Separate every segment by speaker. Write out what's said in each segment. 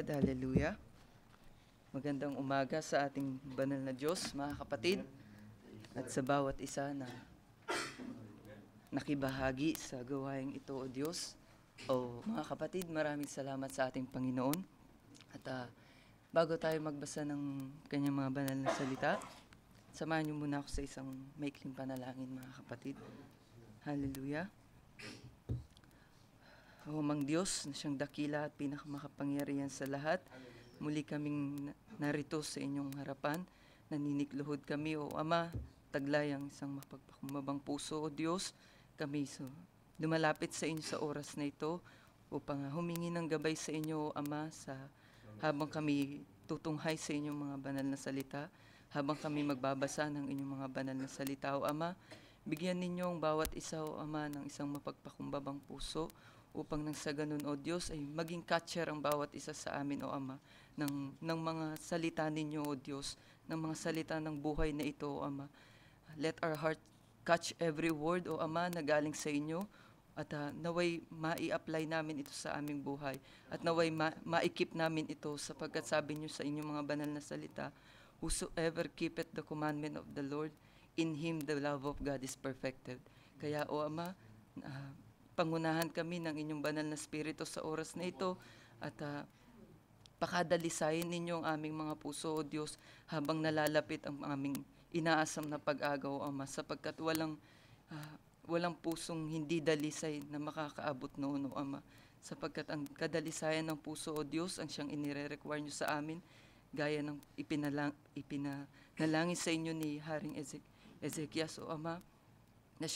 Speaker 1: God, hallelujah. Magandang umaga sa ating banal na Diyos, mga kapatid, at sa bawat isa na nakibahagi sa gawaing ito, O Diyos. O mga kapatid, maraming salamat sa ating Panginoon. At bago tayo magbasa ng kanyang mga banal na salita, samahan niyo muna ako sa isang maikling panalangin, mga kapatid. Hallelujah. O Mang Diyos na siyang dakila at pinakamakapangyarihan sa lahat, muli kaming narito sa inyong harapan. Naninikluhod kami, O Ama, taglay ang isang mapagpakumbabang puso, O Diyos. Kami lumalapit sa inyo sa oras na ito upang humingi ng gabay sa inyo, O Ama, habang kami tutunghay sa inyong mga banal na salita, habang kami magbabasa ng inyong mga banal na salita, O Ama. Bigyan ninyo ang bawat isa, O Ama, ng isang mapagpakumbabang puso, upang nang sa ganun, O Diyos, ay maging catcher ang bawat isa sa amin, O Ama, ng mga salita ninyo, O Diyos, ng mga salita ng buhay na ito, O Ama. Let our heart catch every word, O Ama, na galing sa inyo, at naway mai-apply namin ito sa aming buhay, at naway ma-equip namin ito, sapagkat sabi nyo sa inyong mga banal na salita, whosoever keepeth the commandment of the Lord, in him the love of God is perfected. Kaya, O Ama, pangunahan kami ng inyong banal na spirito sa oras na ito, at pakadalisayin ninyo ang aming mga puso, O Diyos, habang nalalapit ang aming inaasam na pag-agaw, Ama, sapagkat walang pusong hindi dalisay na makakaabot noon, O Ama, sapagkat ang kadalisayan ng puso, O Diyos, ang siyang inire-require nyo sa amin, gaya ng ipinalangin sa inyo ni Haring Ezekias, O Ama, na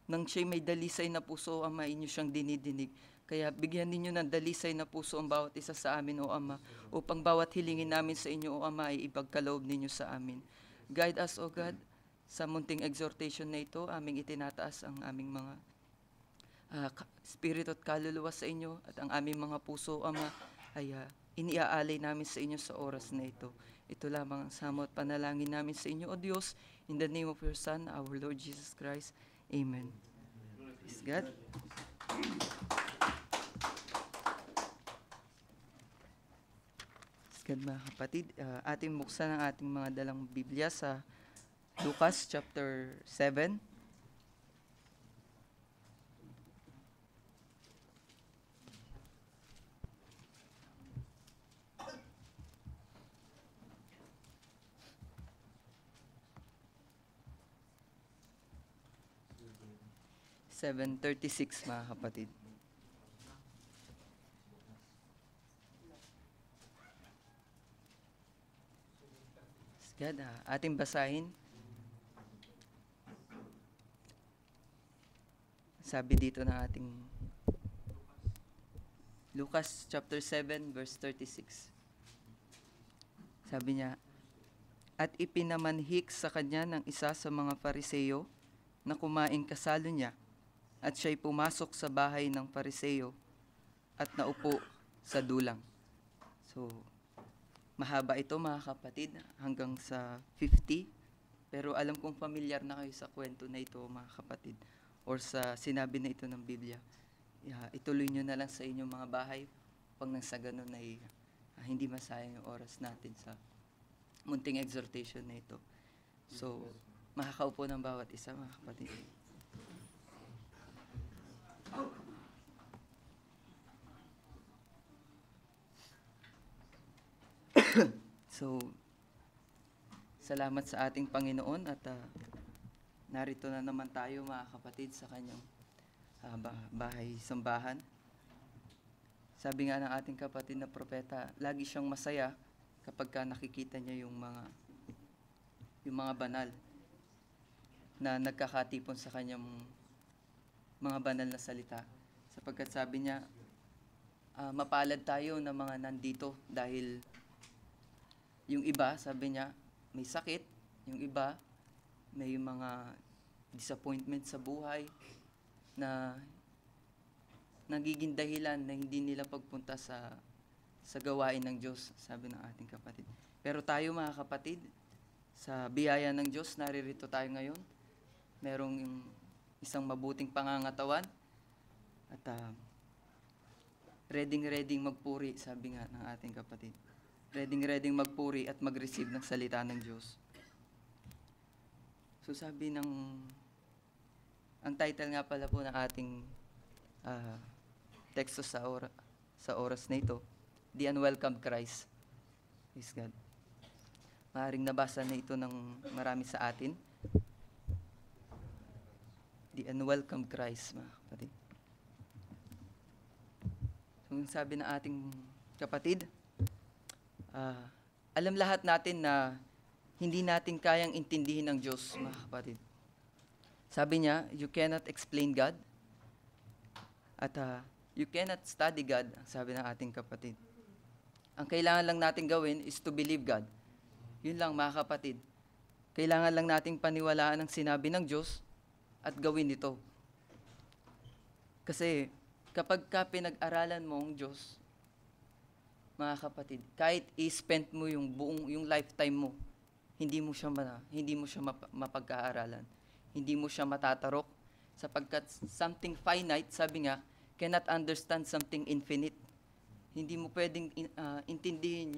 Speaker 1: nang siya'y may dalisay na puso, Ama, inyo siyang dinidinig. Kaya bigyan ninyo ng dalisay na puso ang bawat isa sa amin, O Ama, upang bawat hilingin namin sa inyo, O Ama, ay ipagkaloob ninyo sa amin. Guide us, O God, sa munting exhortation na ito, aming itinataas ang aming mga spirito at kaluluwa sa inyo, at ang aming mga puso, Ama, ay iniaalay namin sa inyo sa oras na ito. Ito lamang ang samo at panalangin namin sa inyo, O Diyos, in the name of your Son, our Lord Jesus Christ. Amen. Praise God. Praise God, mga kapatid. Ating buksan ang ating mga dalang Biblia sa Lucas chapter 7. (7:36), mga kapatid. God, ating basahin. Sabi dito ng ating Lucas chapter 7 verse 36. Sabi niya, at ipinamanhik sa kanya ng isa sa mga Fariseo na kumain kasalo niya, at siya'y pumasok sa bahay ng Fariseo at naupo sa dulang. So, mahaba ito, mga kapatid, hanggang sa 50. Pero alam kong familiar na kayo sa kwento na ito, mga kapatid, or sa sinabi na ito ng Biblia. Ituloy nyo na lang sa inyong mga bahay pag nang sa ganun ay hindi masayang yung oras natin sa munting exhortation na ito. So, makakaupo ng bawat isa, mga kapatid. So, salamat sa ating Panginoon, at narito na naman tayo, mga kapatid, sa kanyang bahay sambahan. Sabi nga ng ating kapatid na propeta, lagi siyang masaya kapag nakikita niya yung mga banal na nagkakatipon sa kanyang mga banal na salita. Sapagkat sabi niya, mapalad tayo na mga nandito dahil yung iba, sabi niya, may sakit. Yung iba, may mga disappointment sa buhay na nagiging dahilan na hindi nila pagpunta sa gawain ng Diyos, sabi ng ating kapatid. Pero tayo, mga kapatid, sa biyaya ng Diyos, naririto tayo ngayon. Merong isang mabuting pangangatawan, at ready magpuri, sabi nga ng ating kapatid. Ready magpuri at mag-receive ng salita ng Diyos. So sabi ang title nga pala po ng ating teksto sa oras na ito, The Unwelcomed Christ. Praise God. Maaaring nabasa na ito ng marami sa atin. The Unwelcomed Christ, mga kapatid. So sabi ng ating kapatid, alam lahat natin na hindi natin kayang intindihin ang Diyos, mga kapatid. Sabi niya, you cannot explain God at you cannot study God, sabi ng ating kapatid. Ang kailangan lang natin gawin is to believe God. Yun lang, mga kapatid. Kailangan lang nating paniwalaan ang sinabi ng Diyos at gawin ito. Kasi kapag pinag-aralan mo ang Diyos, mga kapatid, kahit i-spend mo yung lifetime mo, hindi mo siya mapag-aaralan. Hindi mo siya matatarok sapagkat something finite, sabi nga, cannot understand something infinite. Hindi mo pwedeng intindihin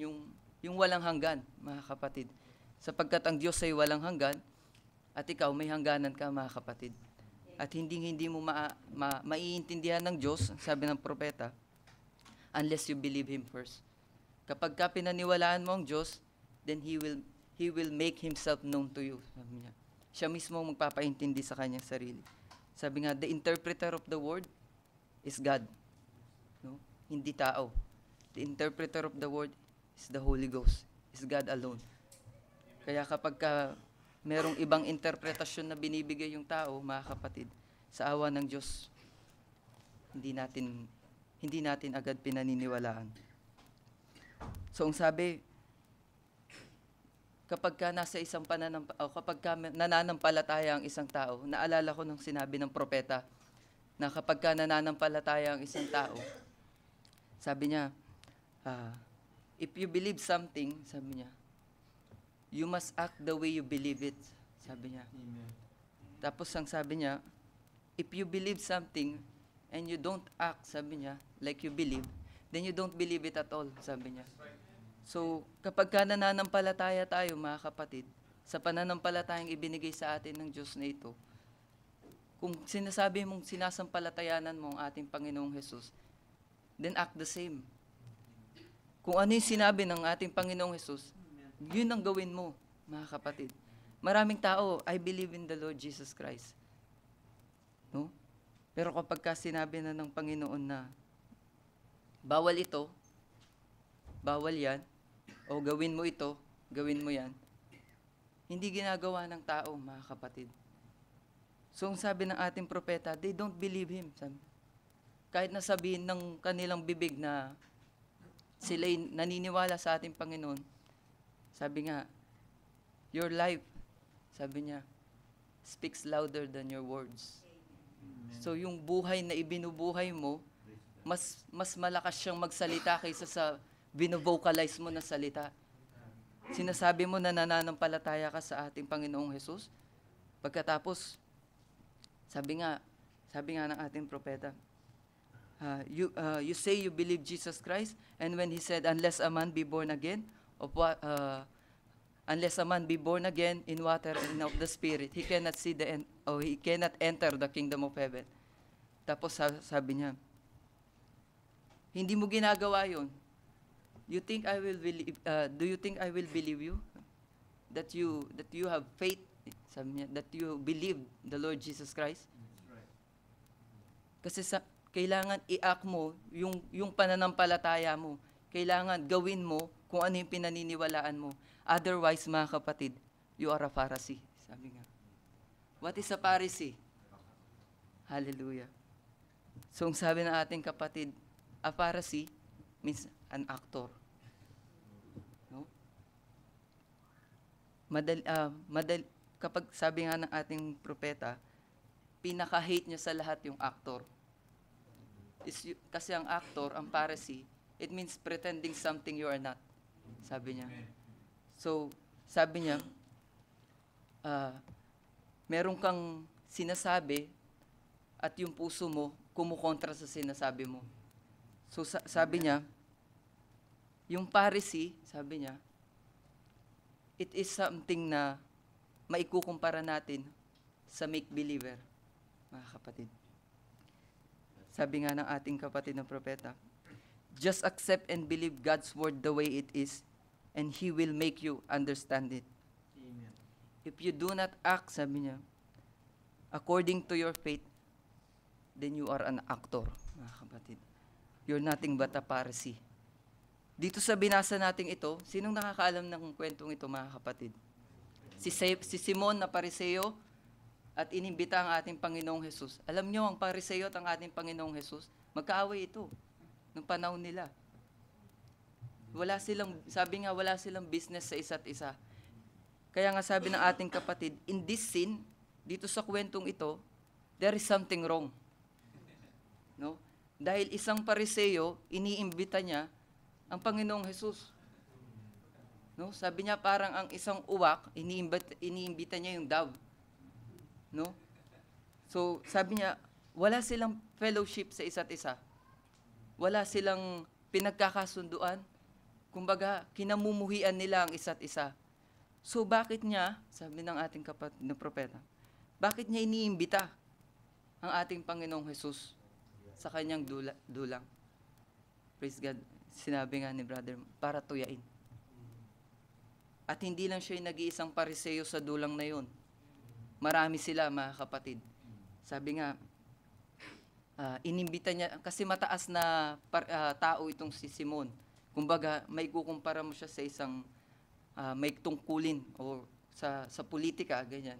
Speaker 1: yung walang hanggan, mga kapatid. Sapagkat ang Diyos ay walang hanggan at ikaw may hangganan ka, mga kapatid. At hindi mo maiintindihan ng Diyos, sabi ng propeta, unless you believe Him first. Kapag pinaniwalaan mo ang Diyos, then He will make Himself known to you. Sabi niya. Siya mismo magpapaintindi sa kanyang sarili. Sabi nga, the interpreter of the word is God. No? Hindi tao. The interpreter of the word is the Holy Ghost. Is God alone. Kaya kapag merong ibang interpretasyon na binibigay yung tao, mga kapatid, sa awa ng Diyos, hindi natin agad pinaniniwalaan. So, ang sabi, kapag nananampalataya ang isang tao, naalala ko nung sinabi ng propeta, na kapag nananampalataya ang isang tao, sabi niya, if you believe something, sabi niya, you must act the way you believe it, sabi niya. Amen. Tapos ang sabi niya, if you believe something and you don't act, sabi niya, like you believe, then you don't believe it at all, sabi niya. So, kapag nananampalataya tayo, mga kapatid, sa pananampalatayang ibinigay sa atin ng Diyos na ito, kung sinasabi mong sinasampalatayanan mo ang ating Panginoong Hesus, then act the same. Kung ano yung sinabi ng ating Panginoong Hesus, yun ang gawin mo, mga kapatid. Maraming tao, I believe in the Lord Jesus Christ. No? Pero kapag sinabi na ng Panginoon na, bawal ito, bawal yan, o gawin mo ito, gawin mo yan, hindi ginagawa ng tao, mga kapatid. So, ang sabi ng ating propeta, they don't believe Him. Sabi. Kahit nasabihin ng kanilang bibig na sila'y naniniwala sa ating Panginoon, sabi nga, your life, sabi niya, speaks louder than your words. Amen. So, yung buhay na ibinubuhay mo, mas malakas siyang magsalita kaysa sa binovocalize mo na salita. Sinasabi mo na nananampalataya ka sa ating Panginoong Hesus. Pagkatapos, sabi nga ng ating propeta, you say you believe Jesus Christ, and when He said, unless a man be born again in water and of the Spirit, he cannot he cannot enter the kingdom of heaven. Tapos sabi niya, hindi mo ginagawa yun. Do you think I will believe you? That you have faith, sabi niya, that you believe the Lord Jesus Christ? Right. Kasi kailangan i-act mo yung pananampalataya mo. Kailangan gawin mo kung ano yung pinaniniwalaan mo. Otherwise, mga kapatid, you are a Pharisee. Sabi nga. What is a Pharisee? Hallelujah. So, ang sabi ng ating kapatid, a Pharisee means an actor. No? Kapag sabi nga ng ating propeta, pinaka-hate niya sa lahat yung actor. Kasi ang actor, ang Pharisee, it means pretending something you are not. Sabi niya. So, sabi niya, meron kang sinasabi at yung puso mo kumukontra sa sinasabi mo. So sabi niya, yung Pharisee, sabi niya, it is something na maikukumpara natin sa make-believer, mga kapatid. Sabi nga ng ating kapatid na propeta, just accept and believe God's word the way it is, and He will make you understand it.
Speaker 2: Amen.
Speaker 1: If you do not act, sabi niya, according to your faith, then you are an actor, mga kapatid. You're nothing but a Pharisee. Dito sa binasa nating ito, sinong nakakaalam ng kwentong ito, mga kapatid? Si Simon na Pariseo at inimbita ang ating Panginoong Hesus. Alam nyo, ang Pariseo at ang ating Panginoong Hesus, magkaaway ito nung panahon nila. Sabi nga, wala silang business sa isa't isa. Kaya nga sabi ng ating kapatid, in this scene, dito sa kwentong ito, there is something wrong. No? Dahil isang Pariseo, iniimbita niya ang Panginoong Hesus. No? Sabi niya parang ang isang uwak, iniimbita niya yung dove. No? So, sabi niya, wala silang fellowship sa isa't isa. Wala silang pinagkakasunduan. Kumbaga, kinamumuhian nila ang isa't isa. So, bakit niya, sabi ng ating kapatid na propeta, bakit niya iniimbita ang ating Panginoong Hesus sa kanyang dulang? Praise God. Sinabi nga ni brother, para tuyain. At hindi lang siya yung nag-iisang Pariseo sa dulang na yun. Marami sila, mga kapatid. Sabi nga, inimbita niya, kasi mataas na tao itong si Simon. Kumbaga, may kukumpara mo siya sa isang may tungkulin o sa politika, ganyan.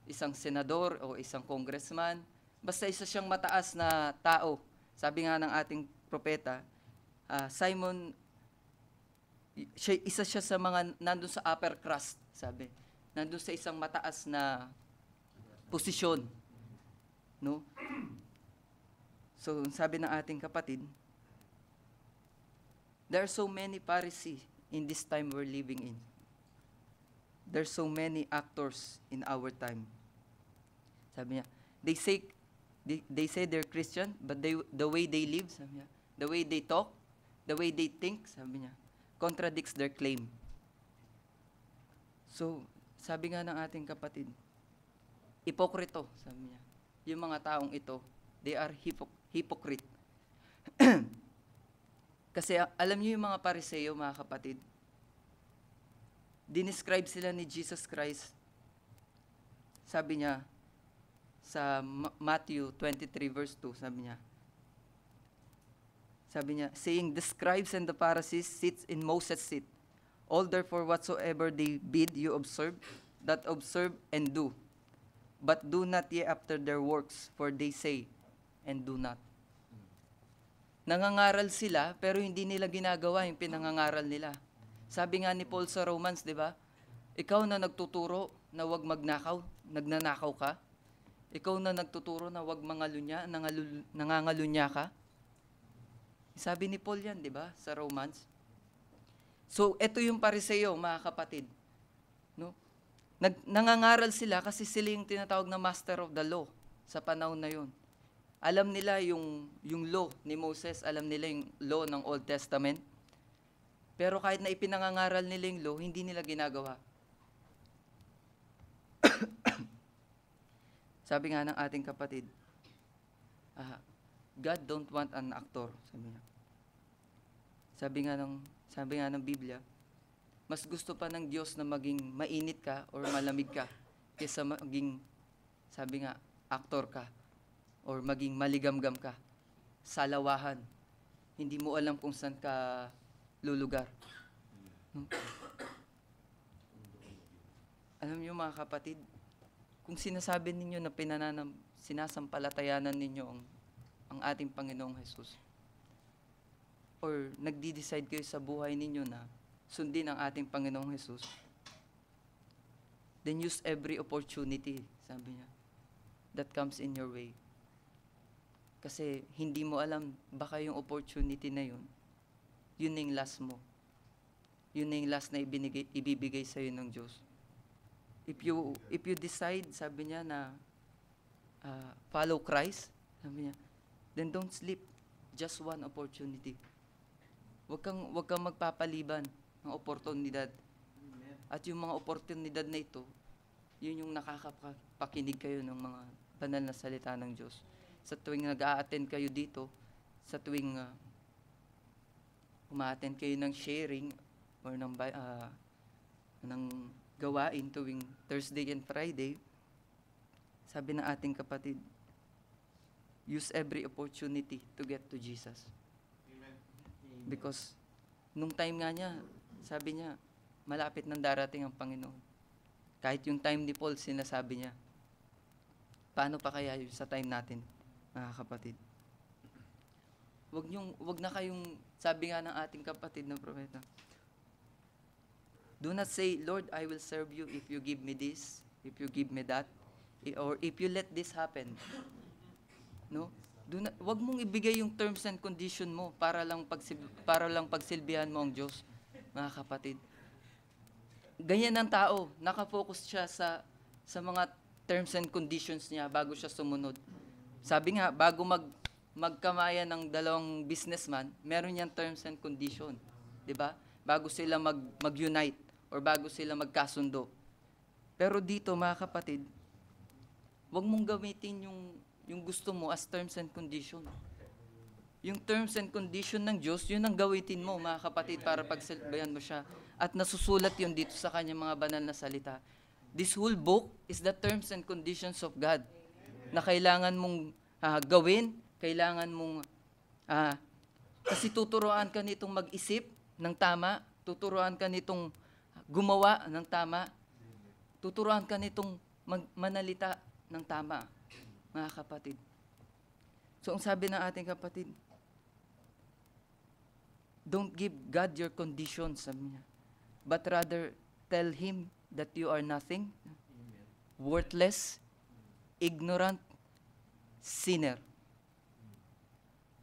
Speaker 1: Isang senador o isang congressman. Basta isa siyang mataas na tao. Sabi nga ng ating propeta, Simon, isa siya sa mga nandun sa upper crust, sabi. Nandun sa isang mataas na posisyon. No? So, sabi ng ating kapatid, there are so many Pharisees in this time we're living in. There's so many actors in our time. Sabi niya, they say they're Christian, but the way they live, sabi niya, the way they talk, the way they think, sabi niya, contradicts their claim. So, sabi nga ng ating kapatid, ipokrito, sabi niya. Yung mga taong ito, they are hypocrite. Kasi alam niyo yung mga Pariseo, mga kapatid, dinescribe sila ni Jesus Christ. Sabi niya, sa Matthew 23 verse 2, sabi niya, saying, the scribes and the Pharisees sits in Moses' seat. All therefore whatsoever they bid you observe, that observe and do. But do not ye after their works, for they say, and do not. Nangangaral sila, pero hindi nila ginagawa yung pinangangaral nila. Sabi nga ni Paul sa Romans, di ba? Ikaw na nagtuturo na huwag magnakaw, nagnanakaw ka. Ikaw na nagtuturo na huwag mangalunya, nangangalunya ka. Sabi ni Paul yan, di ba? Sa Romans. So, ito yung Pariseo, mga kapatid. No? Nangangaral sila kasi sila yung tinatawag na master of the law sa panahon na yun. Alam nila yung law ni Moses, alam nila yung law ng Old Testament. Pero kahit na ipinangangaral nila yung law, hindi nila ginagawa. Sabi nga ng ating kapatid, God don't want an actor, sabi niya. Sabi nga ng Biblia, mas gusto pa ng Diyos na maging mainit ka or malamig ka kaysa maging, sabi nga, actor ka or maging maligamgam ka. Salawahan. Hindi mo alam kung saan ka lulugar. No? Alam niyo mga kapatid, kung sinasabi ninyo na sinasampalatayanan ninyo ang ating Panginoong Hesus, or nagdi-decide kayo sa buhay ninyo na sundin ang ating Panginoong Hesus, then use every opportunity, sabi niya, that comes in your way. Kasi hindi mo alam, baka yung opportunity na yun na yung last mo. Yun na yung last na ibibigay sa'yo ng Diyos. If you decide, sabi niya na follow Christ, sabi niya, then don't sleep. Just one opportunity. Wag kang magpapaliban ng oportunidad. At yung mga oportunidad na ito, yun yung nakakapakinig kayo ng mga banal na salita ng Diyos. Sa tuwing nag-a-attend kayo dito, sa tuwing uma-attend kayo ng sharing or ng gawain tuwing Thursday and Friday, sabi ng ating kapatid, use every opportunity to get to Jesus.
Speaker 2: Amen.
Speaker 1: Because nung time nga niya, sabi niya, malapit nang darating ang Panginoon. Kahit yung time ni Paul, sinasabi niya, paano pa kaya yun sa time natin, mga kapatid? Wag na kayong, sabi nga ng ating kapatid na propeta, do not say, Lord, I will serve you if you give me this, if you give me that, or if you let this happen. No? Wag mong ibigay yung terms and condition mo para lang pagsilbihan mo ang Diyos, mga kapatid. Ganyan ang tao, nakafocus siya sa mga terms and conditions niya bago siya sumunod. Sabi nga, bago magkamayan ng dalawang businessman, meron niyang terms and condition, 'di ba? Bago sila mag-unite or bago sila magkasundo. Pero dito, mga kapatid, wag mong gamitin yung gusto mo as terms and condition. Yung terms and condition ng Diyos, yun ang gawitin mo, mga kapatid, para pagsilbayan mo siya. At nasusulat yun dito sa kanyang mga banal na salita. This whole book is the terms and conditions of God na kailangan mong gawin, kailangan mong, kasi tuturuan ka nitong mag-isip ng tama, tuturuan ka nitong gumawa ng tama, tuturuan ka nitong manalita ng tama, mga kapatid. So, ang sabi ng ating kapatid, don't give God your conditions, sabi niya, but rather tell Him that you are nothing, worthless, ignorant, sinner.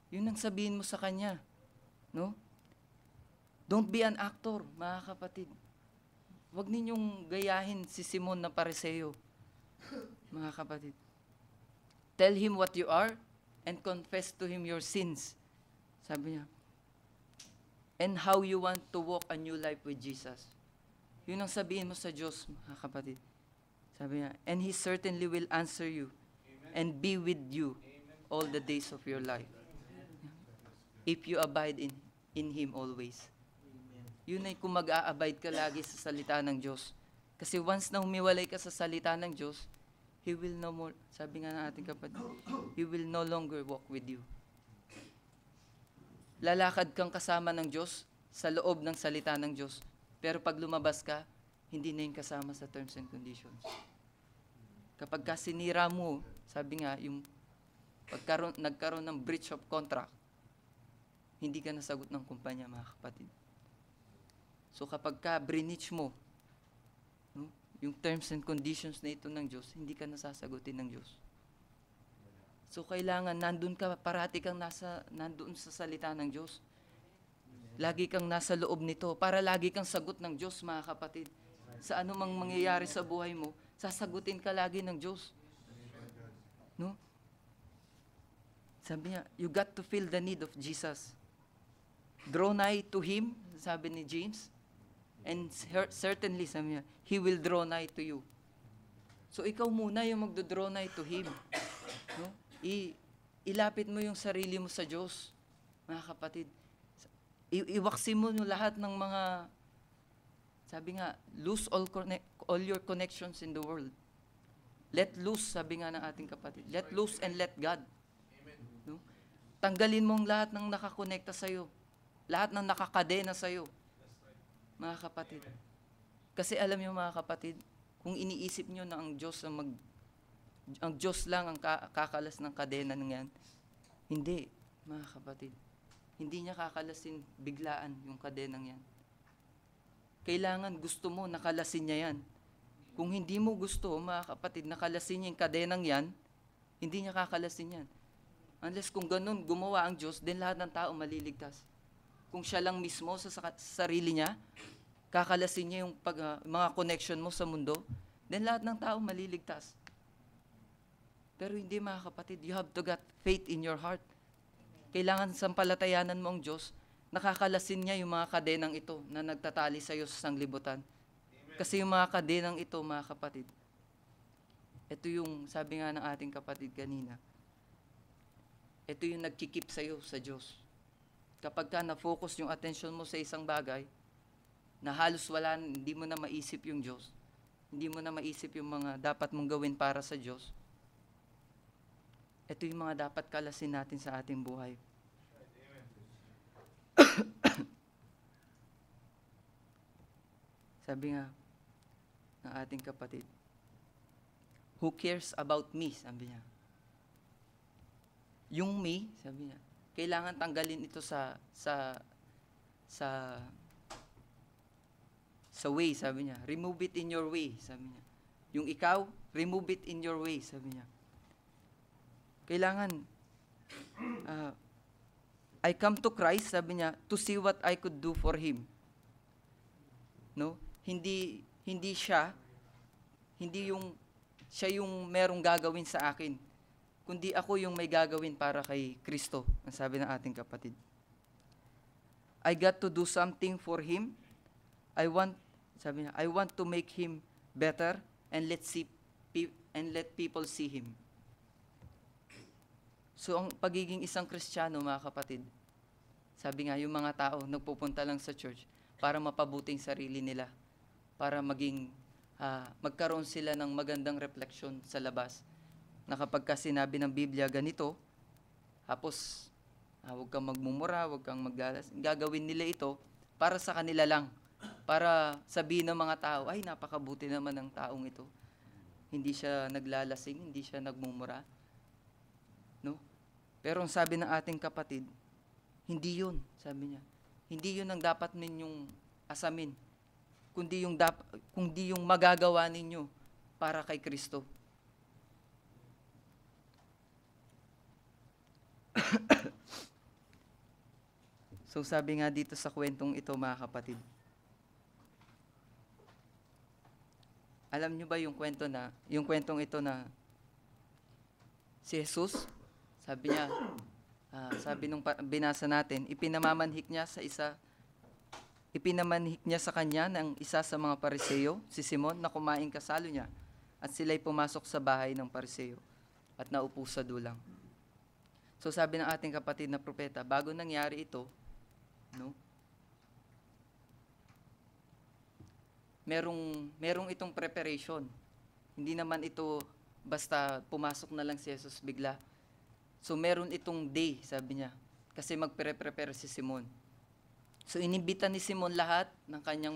Speaker 1: Yun ang sabihin mo sa Kanya. No? Don't be an actor, mga kapatid. Huwag ninyong gayahin si Simon na Pariseo, mga kapatid. Tell Him what you are and confess to Him your sins. Sabi niya, and how you want to walk a new life with Jesus. Yun ang sabihin mo sa Diyos, mga kapatid. Sabi niya, and He certainly will answer you and be with you all the days of your life. If you abide in Him always. Yun ay kung mag-a-abide ka lagi sa salita ng Diyos. Kasi once na humiwalay ka sa salita ng Diyos, He will no more, sabi nga ng ating kapatid, He will no longer walk with you. Lalakad kang kasama ng Diyos sa loob ng salita ng Diyos. Pero pag lumabas ka, hindi na yung kasama sa terms and conditions. Kapag ka sinira mo, sabi nga, yung nagkaroon ng breach of contract, hindi ka nasagot ng kumpanya, mga kapatid. So kapag ka breach mo, no, yung terms and conditions na ito ng Diyos, hindi ka nasasagutin ng Diyos. So kailangan nandun ka, parati kang nandun sa salita ng Diyos. Lagi kang nasa loob nito para lagi kang sagot ng Diyos, mga kapatid. Sa anumang mangyayari sa buhay mo, sasagutin ka lagi ng Diyos. No? Sabi niya, you got to feel the need of Jesus. Draw nigh to Him, sabi ni James, and certainly, sabi niya, He will draw nigh to you. So ikaw muna yung magdo-draw nigh to Him. No? Ilapit mo yung sarili mo sa Diyos, mga kapatid. Iwaksi mo yung lahat ng mga, sabi nga, lose all your connections in the world. Let loose, sabi nga ng ating kapatid. Let loose and let God. No? Tanggalin mong lahat ng nakakonekta sa'yo. Lahat ng nakakadena sa'yo, mga kapatid. Kasi alam niyo, mga kapatid, kung iniisip niyo na ang Diyos ang Diyos lang ang kakalas ng kadena ng yan. Hindi, mga kapatid. Hindi niya kakalasin biglaan yung kadenang yan. Kailangan gusto mo, nakalasin niya yan. Kung hindi mo gusto, mga kapatid, nakalasin niya yung kadenang yan, hindi niya kakalasin yan. Unless kung ganun, gumawa ang Diyos, then lahat ng tao maliligtas. Kung siya lang mismo sa sarili niya, kakalasin niya yung mga connection mo sa mundo, then lahat ng tao maliligtas. Pero hindi, mga kapatid, you have to get faith in your heart. kailangan sampalatayanan mo ang Diyos, nakakalasin niya yung mga kadenang ito na nagtatali sa iyo sa sanglibutan. Kasi yung mga kadenang ito, mga kapatid, ito yung sabi nga ng ating kapatid kanina, ito yung nagkikip sa iyo sa Diyos. Kapag ka na-focus yung attention mo sa isang bagay, na halos wala, hindi mo na maisip yung Diyos, hindi mo na maisip yung mga dapat mong gawin para sa Diyos, ito yung mga dapat kalasin natin sa ating buhay. Sabi nga ng ating kapatid, who cares about me? Sabi niya. Yung me, sabi niya, kailangan tanggalin ito sa way, sabi niya. Remove it in your way, sabi niya. Yung ikaw, remove it in your way, sabi niya. Kailangan, I come to Christ, sabi niya, to see what I could do for Him. No? Hindi siya yung merong gagawin sa akin, kundi ako yung may gagawin para kay Kristo, ang sabi ng ating kapatid. I got to do something for Him. Sabi niya, I want to make Him better and let people see Him. So, ang pagiging isang Kristiyano, mga kapatid, sabi nga, yung mga tao nagpupunta lang sa church para mapabuting sarili nila, para magkaroon sila ng magandang refleksyon sa labas. Na kapag ka sinabi ng Biblia ganito, tapos huwag kang magmumura, huwag kang maglalas, gagawin nila ito para sa kanila lang, para sabihin ng mga tao, ay napakabuti naman ng taong ito. Hindi siya naglalasing, hindi siya nagmumura. No? Pero ang sabi ng ating kapatid, hindi yun, sabi niya. Hindi yun ang dapat ninyong asamin, kundi yung magagawa ninyo para kay Kristo. So sabi nga dito sa kwentong ito, mga kapatid, alam nyo ba yung kwentong ito na si Jesus, sabi niya, sabi nung binasa natin, ipinamanhik niya sa kanya ng isa sa mga Pariseo, si Simon, na kumain kasalo niya, at sila'y pumasok sa bahay ng Pariseo at naupo sa dulang. So sabi ng ating kapatid na propeta, bago nangyari ito, no, merong itong preparation. Hindi naman ito basta pumasok na lang si Jesus bigla. So meron itong day, sabi niya, kasi magpre-prepare si Simon. So inimbita ni Simon lahat ng kanyang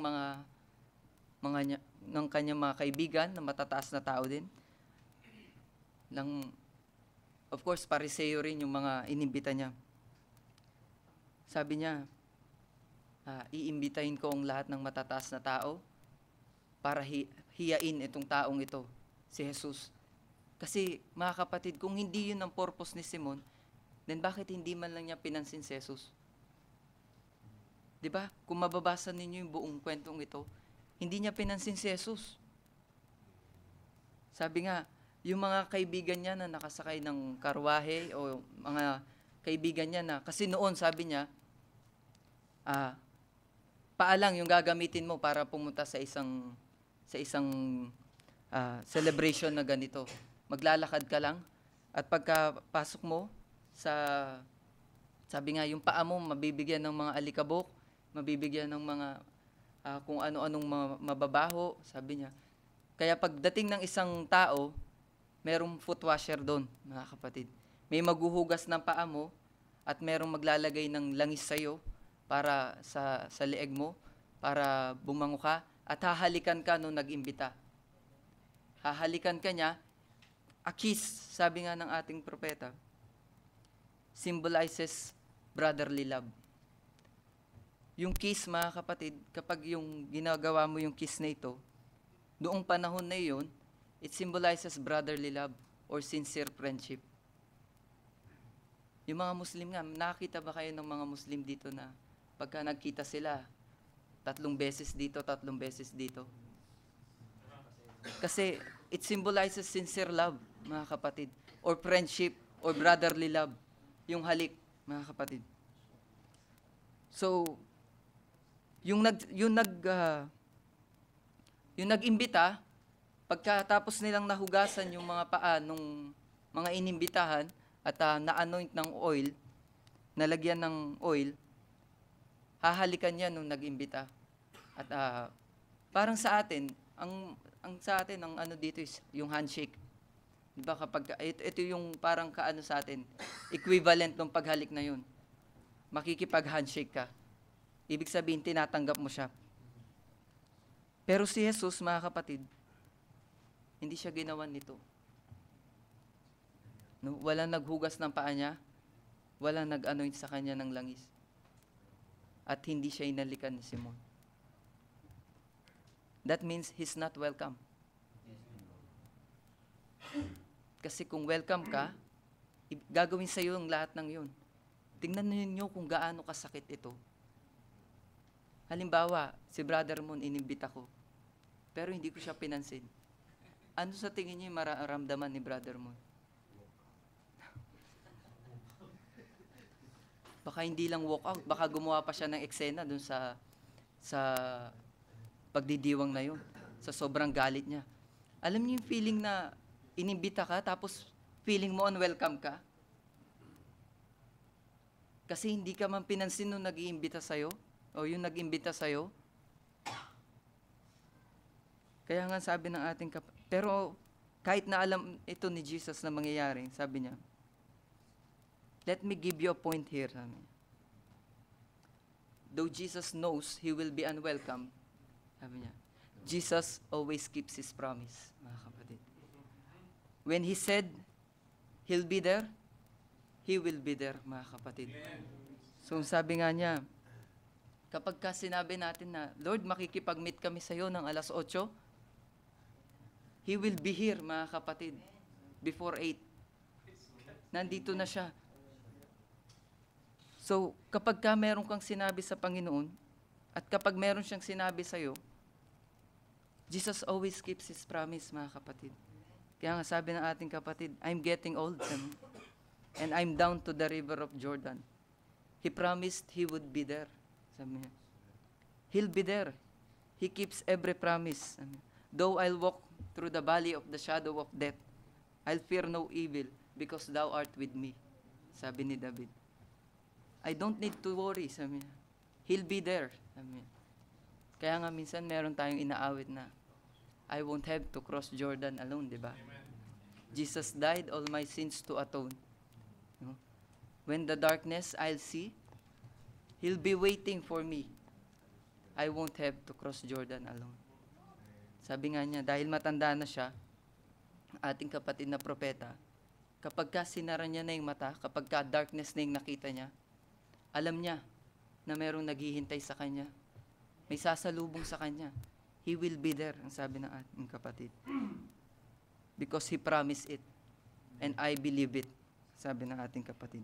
Speaker 1: mga kaibigan na matataas na tao din. Of course, Pariseo rin yung mga inimbita niya. Sabi niya, iimbitahin ko ang lahat ng matataas na tao para hiyain itong taong ito, si Jesus. Kasi, mga kapatid, kung hindi yun ang purpose ni Simon, then bakit hindi man lang niya pinansin si Jesus? Diba? Kung mababasa ninyo yung buong kwentong ito, hindi niya pinansin si Jesus. Sabi nga, yung mga kaibigan niya na nakasakay ng karwahe o mga kaibigan niya na, kasi noon sabi niya, paalang yung gagamitin mo para pumunta sa isang celebration na ganito. Maglalakad ka lang at pagkapasok mo sabi nga, yung paa mo mabibigyan ng mga alikabok, mabibigyan ng mga kung ano-anong mababaho, sabi niya. Kaya pagdating ng isang tao, merong foot washer doon, mga kapatid. May maghuhugas ng paa mo at merong maglalagay ng langis sa'yo para sa leeg mo, para bumango ka, at hahalikan ka nung nag-imbita. Hahalikan ka niya. A kiss, sabi nga ng ating propeta, symbolizes brotherly love. Yung kiss, mga kapatid, kapag yung ginagawa mo yung kiss na ito, noong panahon na iyon, it symbolizes brotherly love or sincere friendship. Yung mga Muslim nga, nakakita ba kayo ng mga Muslim dito na pagka nagkita sila, 3 beses dito, 3 beses dito? Kasi it symbolizes sincere love, mga kapatid, or friendship, or brotherly love, yung halik. mga kapatid. So, yung nag-imbita, pagkatapos nilang nahugasan yung mga paa nung mga inimbitahan at na-anoint ng oil, nalagyan ng oil, hahalikan niya nung nag-imbita. At parang sa atin, ang sa atin, ang ano dito is yung handshake. Diba kapag, ito yung parang kaano sa atin, equivalent ng paghalik na yun. Makikipag-handshake ka. Ibig sabihin, tinatanggap mo siya. Pero si Jesus, mga kapatid, hindi siya ginawan nito. No? Walang naghugas ng paa niya, walang nag-anoint sa kanya ng langis. At hindi siya inalikan ni Simon. That means he's not welcome. Kasi kung welcome ka, gagawin sa iyo ang lahat ng yun. Tingnan niyo kung gaano kasakit ito. Halimbawa, si Brother Mon inimbita ko, pero hindi ko siya pinansin. Ano sa tingin niyo yung mararamdaman ni Brother Mon? Baka hindi lang walk out, baka gumawa pa siya ng eksena dun sa pagdidiwang na yun, sa sobrang galit niya. Alam niyo yung feeling na inimbita ka, tapos feeling mo unwelcome ka? Kasi hindi ka man pinansin nung nag-iimbita sa'yo, o yung nag-imbita sa'yo. Kaya nga sabi ng ating pero kahit na alam ito ni Jesus na mangyayari, sabi niya, let me give you a point here. Sabi niya. Though Jesus knows he will be unwelcome, sabi niya, Jesus always keeps his promise, mga kapatid. When he said he'll be there, he will be there, mga kapatid. So sabi nga niya, kapag ka sinabi natin na, Lord, makikipag-meet kami sa iyo ng 8:00, he will be here, mga kapatid, before 8. Nandito na siya. So, kapag ka meron kang sinabi sa Panginoon, at kapag meron siyang sinabi sa iyo, Jesus always keeps his promise, mga kapatid. Kaya nga sabi ng ating kapatid, I'm getting old, and I'm down to the river of Jordan. He promised he would be there. Sabi niya, he'll be there. He keeps every promise. Though I'll walk through the valley of the shadow of death, I'll fear no evil because thou art with me. Sabi ni David. I don't need to worry, sabi niya. He'll be there. Sabi niya. Kaya nga minsan meron tayong inaawit na, I won't have to cross Jordan alone, di ba? Jesus died all my sins to atone. No? When the darkness I'll see, he'll be waiting for me. I won't have to cross Jordan alone. Sabi nga niya, dahil matanda na siya, ating kapatid na propeta, kapag ka sinara niya na yung mata, kapag ka darkness na yung nakita niya, alam niya na merong naghihintay sa kanya. May sasalubong sa kanya. He will be there, ang sabi ng ating kapatid. Because he promised it. And I believe it, sabi ng ating kapatid.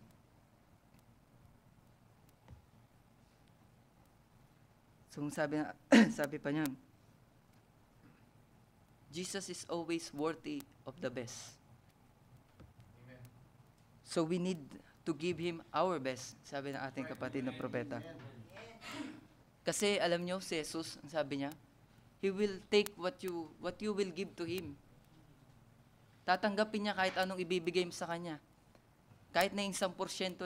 Speaker 1: So sabi pa niya, Jesus is always worthy of the best. Amen. So we need to give him our best, sabi ng ating kapatid na propeta. Kasi alam nyo, si Jesus, sabi niya, he will take what you will give to him. Tatanggapin niya kahit anong ibibigay mo sa kanya. Kahit na yung 1%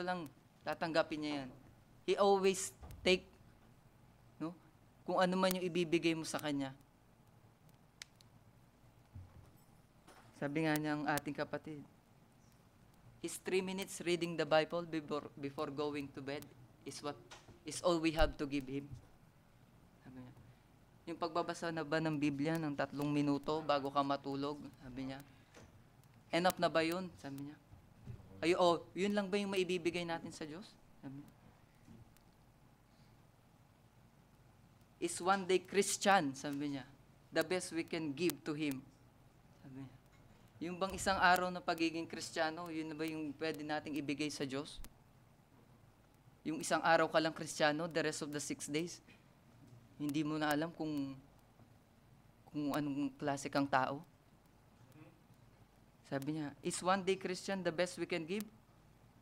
Speaker 1: lang, tatanggapin niya yan. He always take, no? Kung ano man yung ibibigay mo sa kanya. Sabi nga niya ang ating kapatid, his 3 minutes reading the Bible before going to bed is all we have to give him. Sabi niya, yung pagbabasa na ba ng Biblia ng 3 minuto bago ka matulog, sabi niya, enough na ba yun? Sabi niya, yun lang ba yung maibibigay natin sa Diyos? Sabi niya, is one day Christian, sabi niya, the best we can give to him. Sabi niya, yung bang isang araw na pagiging Kristiyano, yun na ba yung pwede nating ibigay sa Diyos? Yung isang araw ka lang Kristiyano, the rest of the 6 days, hindi mo na alam kung anong klase kang tao. Sabi niya, is one day Christian the best we can give?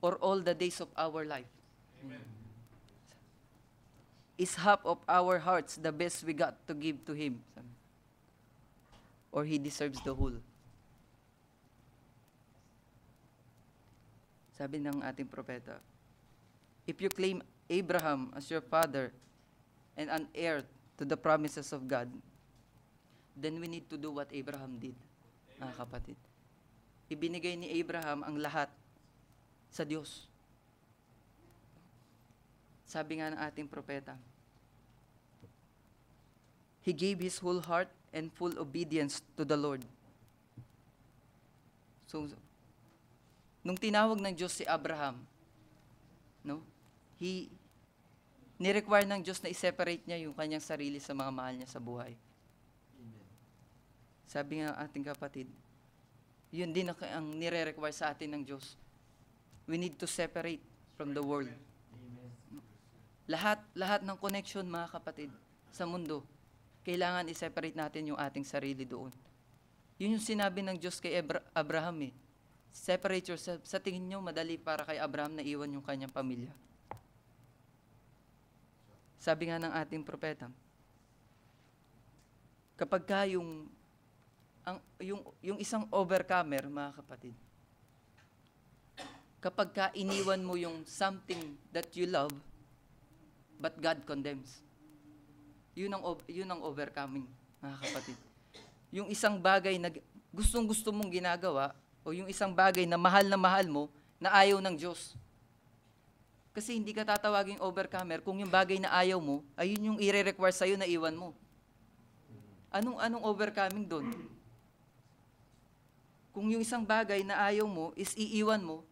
Speaker 1: or all the days of our life? Is half of our hearts the best we got to give to Him? Or He deserves the whole? Sabi ng ating propeta, if you claim Abraham as your father and an heir to the promises of God, then we need to do what Abraham did, mga kapatid. Ibinigay ni Abraham ang lahat sa Diyos. Sabi nga ng ating propeta, he gave his whole heart and full obedience to the Lord. So, nung tinawag ng Diyos si Abraham, no? Ni-require ng Diyos na i-separate niya yung kanyang sarili sa mga mahal niya sa buhay. Amen. Sabi nga ating kapatid, yun din ang nire-require sa atin ng Diyos. We need to separate from the world. Amen. Lahat ng connection, mga kapatid, sa mundo, kailangan i-separate natin yung ating sarili doon. Yun yung sinabi ng Diyos kay Abraham eh. Separate yourself. Sa tingin nyo, madali para kay Abraham na iwan yung kanyang pamilya. Sabi nga ng ating propeta, kapag ka yung isang overcomer, mga kapatid, kapag ka iniwan mo yung something that you love, but God condemns, yun ang overcoming, mga kapatid. Yung isang bagay na gustong-gusto mong ginagawa, o yung isang bagay na mahal mo, na ayaw ng Diyos. Kasi hindi ka tatawaging overcomer kung yung bagay na ayaw mo, ayun yung i-require sa'yo na iwan mo. Anong overcoming doon? Kung yung isang bagay na ayaw mo is iiwan mo,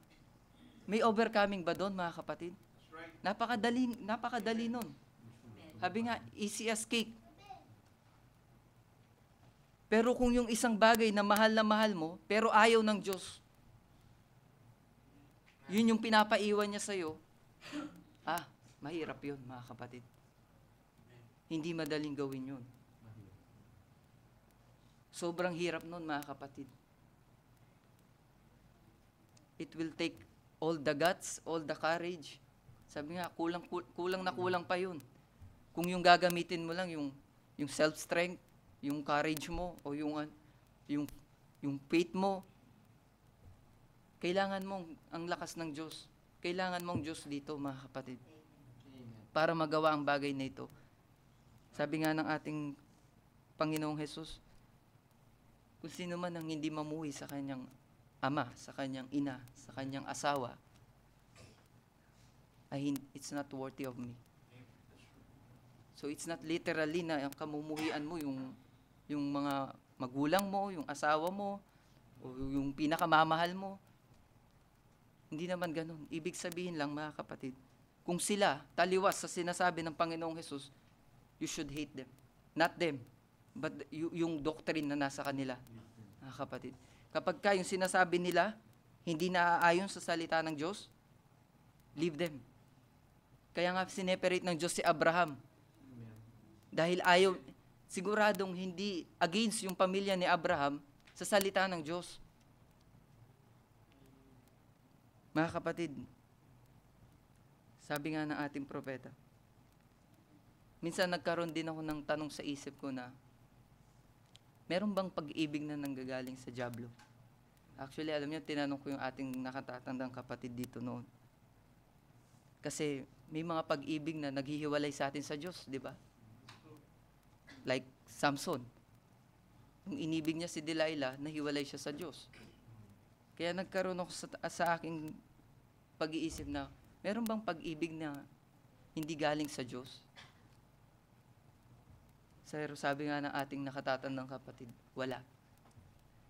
Speaker 1: may overcoming ba doon, mga kapatid? Napakadali nun. Sabi nga, easy as cake. Pero kung yung isang bagay na mahal mo, pero ayaw ng Diyos, yun yung pinapaiwan niya sa'yo, mahirap yun, mga kapatid. Hindi madaling gawin yun. Sobrang hirap nun, mga kapatid. It will take all the guts, all the courage. Sabi nga, kulang na kulang pa yun. Kung yung gagamitin mo lang, yung self-strength, yung courage mo, o yung faith mo, kailangan mong ang lakas ng Diyos. Kailangan mong Diyos dito, mga kapatid, para magawa ang bagay na ito. Sabi nga ng ating Panginoong Hesus, kung sino man ang hindi mamuhi sa kanyang ama, sa kanyang ina, sa kanyang asawa, it's not worthy of me. So it's not literally na ang kamumuhian mo yung mga magulang mo, yung asawa mo, o yung pinakamamahal mo. Hindi naman ganun. Ibig sabihin lang, mga kapatid, kung sila taliwas sa sinasabi ng Panginoong Hesus, you should hate them. Not them, but yung doctrine na nasa kanila, mga kapatid. Kapag yung sinasabi nila, hindi naaayon sa salita ng Diyos, leave them. Kaya nga sineperate ng Diyos si Abraham. Dahil siguradong hindi against yung pamilya ni Abraham sa salita ng Diyos. Mga kapatid, sabi nga ng ating propeta, minsan nagkaroon din ako ng tanong sa isip ko na, meron bang pag-ibig na nanggagaling sa dyablo? Actually, alam niyo, tinanong ko yung ating nakatatandang kapatid dito noon. Kasi may mga pag-ibig na naghihiwalay sa atin sa Diyos, di ba? Like Samson. Nung inibig niya si Delilah, nahiwalay siya sa Diyos. Kaya nagkaroon ako sa aking pag-iisip na, meron bang pag-ibig na hindi galing sa Diyos? Pero sabi nga ng ating nakatatandang kapatid, wala.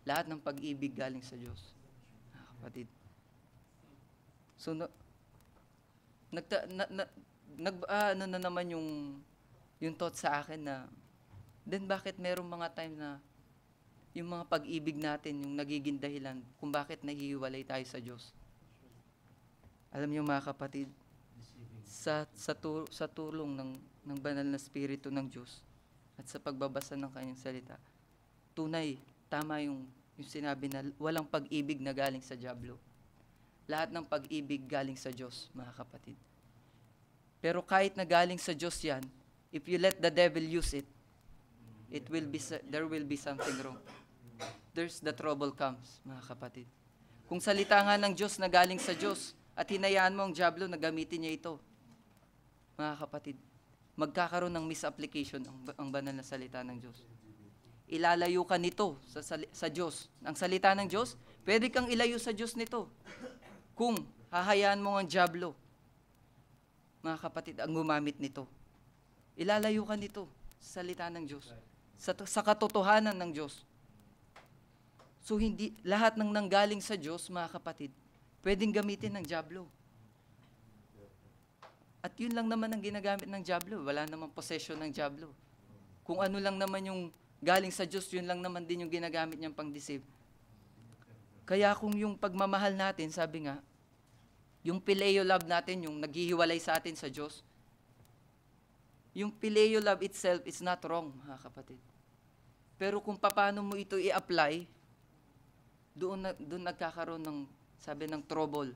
Speaker 1: Lahat ng pag-ibig galing sa Diyos. Kapatid. So, ano na naman yung thought sa akin na, then bakit merong mga time na yung mga pag-ibig natin, yung nagiging dahilan kung bakit nahihiwalay tayo sa Diyos? Alam niyo, mga kapatid, sa tulong ng banal na Espiritu ng Diyos at sa pagbabasa ng kanyang salita, tunay, tama yung sinabi na walang pag-ibig na galing sa dyablo. Lahat ng pag-ibig galing sa Diyos, mga kapatid. Pero kahit na galing sa Diyos yan, if you let the devil use it, there will be something wrong. There's the trouble comes, mga kapatid. Kung salita nga ng Diyos na galing sa Diyos at hinayaan mo ang diablo na gamitin niya ito, mga kapatid, magkakaroon ng misapplication ang banal na salita ng Diyos. Ilalayo ka nito sa Diyos. Ang salita ng Diyos, pwede kang ilayo sa Diyos nito. Kung hahayaan mo ang diablo, mga kapatid, ang gumamit nito. Ilalayo ka nito sa salita ng Diyos. Sa katotohanan ng Diyos. So hindi lahat ng nanggaling sa Diyos, mga kapatid, pwedeng gamitin ng diablo. At yun lang naman ang ginagamit ng diablo. Wala namang possession ng diablo. Kung ano lang naman yung galing sa Diyos, yun lang naman din yung ginagamit niyang pang-deceive. Kaya kung yung pagmamahal natin, sabi nga, yung phileo love natin, yung naghihiwalay sa atin sa Diyos, yung phileo love itself is not wrong, mga kapatid. Pero kung paano mo ito i-apply, doon nagkakaroon ng, sabi ng trouble.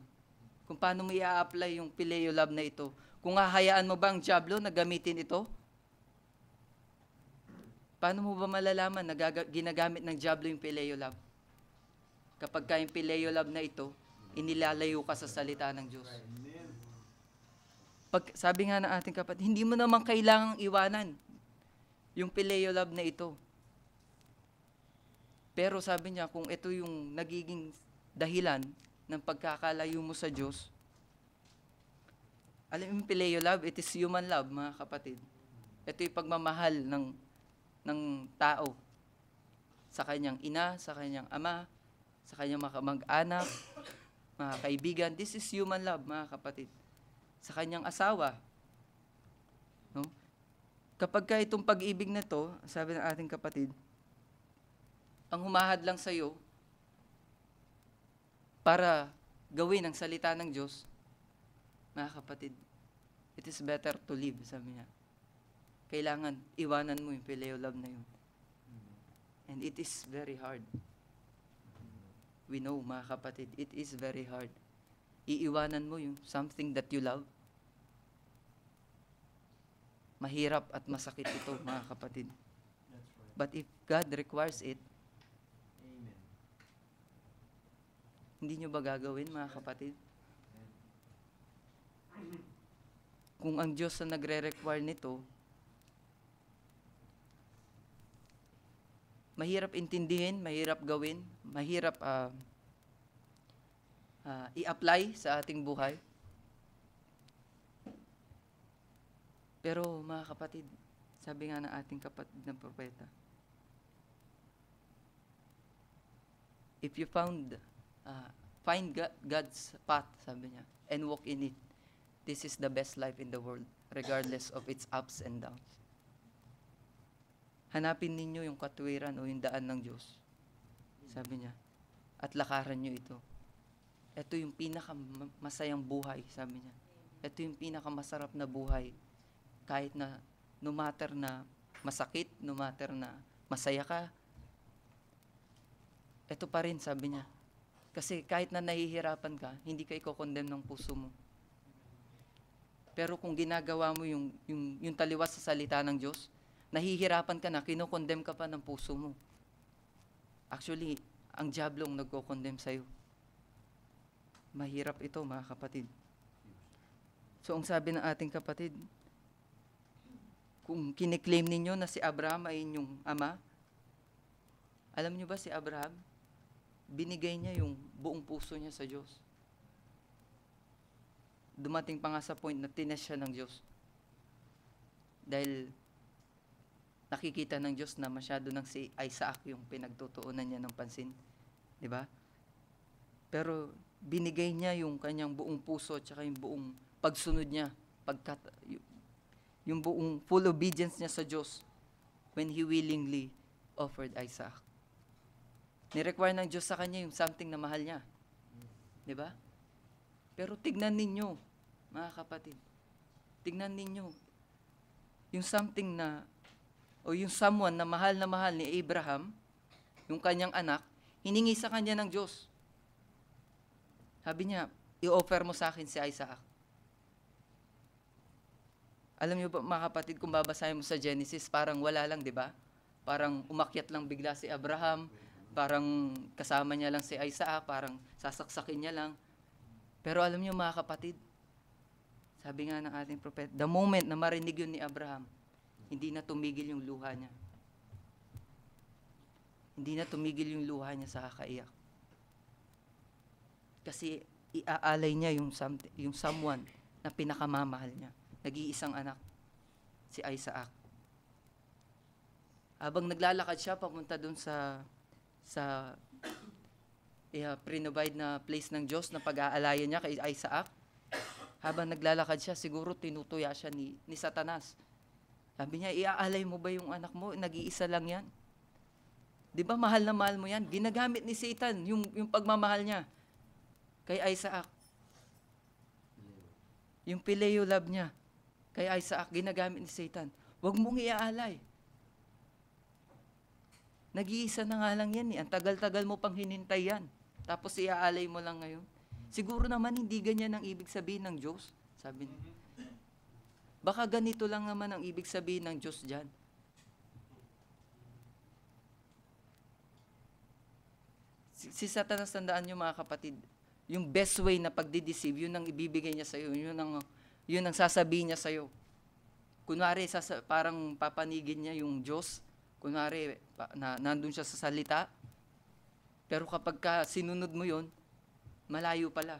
Speaker 1: Kung paano mo i-apply yung phileo love na ito. Kung hahayaan mo ba ang diablo na gamitin ito? Paano mo ba malalaman na ginagamit ng diablo yung phileo love? Kapag yung phileo love na ito, inilalayo ka sa salita ng Diyos. Sabi nga ng ating kapatid, hindi mo naman kailangang iwanan yung phileo love na ito. Pero sabi niya, kung ito yung nagiging dahilan ng pagkakalayo mo sa Diyos, alam mo yung phileo love, it is human love, mga kapatid. Ito yung pagmamahal ng tao sa kanyang ina, sa kanyang ama, sa kanyang mga mag-anak, mga kaibigan. This is human love, mga kapatid. Sa kanyang asawa. No? Kapag itong pag-ibig na to, sabi ng ating kapatid, ang humahad lang sa iyo para gawin ang salita ng Diyos, mga kapatid, it is better to live, sabi niya. Kailangan iwanan mo yung phileo love na yun. And it is very hard. We know, mga kapatid, it is very hard. Iiwanan mo yung something that you love. Mahirap at masakit ito, mga kapatid. But if God requires it, hindi nyo ba gagawin, mga kapatid? Kung ang Diyos na nagre-require nito, mahirap intindihin, mahirap gawin, mahirap i-apply sa ating buhay. Pero mga kapatid, sabi nga ng ating kapatid ng propeta, if you find God's path, sabi niya, and walk in it, this is the best life in the world, regardless of its ups and downs. Hanapin ninyo yung katuwiran o yung daan ng Diyos, sabi niya, at lakaran nyo ito. Ito yung pinakamasayang buhay, sabi niya. Ito yung pinakamasarap na buhay. Kahit na no matter na masakit, no matter na masaya ka, ito pa rin, sabi niya. Kasi kahit na nahihirapan ka, hindi ka i-condemn ng puso mo. Pero kung ginagawa mo yung taliwas sa salita ng Diyos, nahihirapan ka na, kinokondem ka pa ng puso mo. Actually, ang diablo ang nagko-condemn sa'yo. Mahirap ito, mga kapatid. So, ang sabi ng ating kapatid, kung kiniklaim ninyo na si Abraham ay inyong ama, alam niyo ba si Abraham, binigay niya yung buong puso niya sa Diyos. Dumating pa nga sa point na tinest siya ng Diyos. Dahil nakikita ng Diyos na masyado ng si Isaac yung pinagtutuunan niya ng pansin. Di ba? Pero binigay niya yung kanyang buong puso at saka yung buong pagsunod niya, yung buong full obedience niya sa Diyos when he willingly offered Isaac. Ni-require ng Diyos sa kanya yung something na mahal niya. Di ba? Pero tignan ninyo, mga kapatid, tignan ninyo yung something na o yung someone na mahal ni Abraham, yung kanyang anak, hiningi sa kanya ng Diyos. Sabi niya, i-offer mo sa akin si Isaac. Alam niyo ba, mga kapatid, kung babasahin mo sa Genesis, parang wala lang, di ba? Parang umakyat lang bigla si Abraham, parang kasama niya lang si Isaac, parang sasaksakin niya lang. Pero alam niyo, mga kapatid, sabi nga ng ating prophet, the moment na marinig yun ni Abraham, hindi na tumigil yung luha niya. Hindi na tumigil yung luha niya sa kakaiyak. Kasi iaalay niya yung someone na pinakamamahal niya. Nag-iisang anak, si Isaac. Habang naglalakad siya papunta doon sa pre-provide na place ng Diyos na pag-aalayan niya kay Isaac, habang naglalakad siya, siguro tinutuya siya ni Satanas. Sabi niya, iaalay mo ba yung anak mo? Nag-iisa lang yan. Di ba mahal na mahal mo yan? Ginagamit ni Satan yung pagmamahal niya kay Isaac. Yung phileo love niya kay Isaac, ginagamit ni Satan. Huwag mong iaalay. Nag-iisa na nga lang yan. Ang tagal-tagal mo pang hinintay yan. Tapos iaalay mo lang ngayon. Siguro naman hindi ganyan ang ibig sabihin ng Diyos. Sabi niya. Baka ganito lang naman ang ibig sabihin ng Diyos dyan. Si Satanas, tandaan nyo mga kapatid, yung best way na pagdideceive, yun ang ibibigay niya sa'yo. Yun ang sasabihin niya sa'yo. Kunwari, parang papanigin niya yung Diyos. Kunwari, nandun siya sa salita. Pero kapag sinunod mo yun, malayo pala.